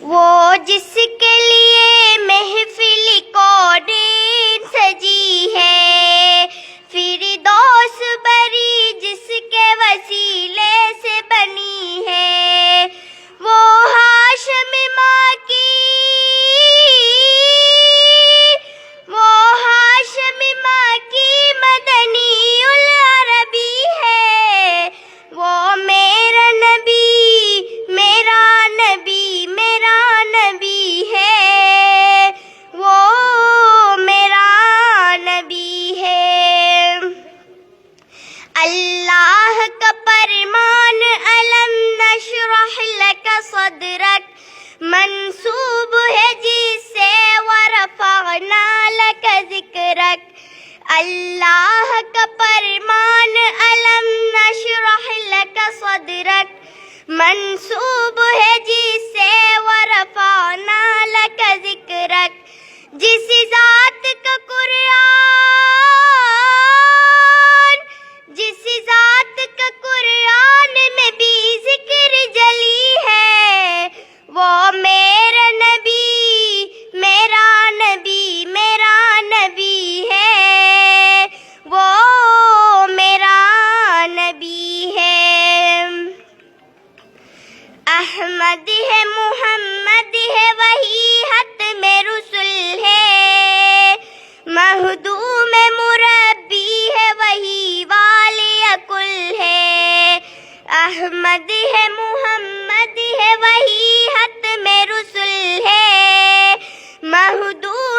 وہ جس کے لیے محفل کونین سجی ہے، فردوس بری جس کے وسیلے سے بنی ہے، وہ ہاشم ماں کی مدنی العربی ہے، وہ میرا نبی ہے، وہ میرا نبی ہے۔ اللہ کا فرمان علم نشرح لک صدرک منسوب ہے جس سے ورفعنا لک ذکرک۔ اللہ کا فرمان علم نشرح لک صدرک منسوب ہے جس سے ورفعنا لک ذکرک۔ جس ذات کا قرآن میں بھی ذکر جلی ہے، وہ میرا نبی ہے، وہ میرا نبی ہے۔ احمد ہے، محمد ہے، وہی ختم رسل ہے، مخدوم مربی ہے، وہی والی کل ہے۔ احمد ہے، محمد ہے، وہی ختم رسل ہے، مخدوم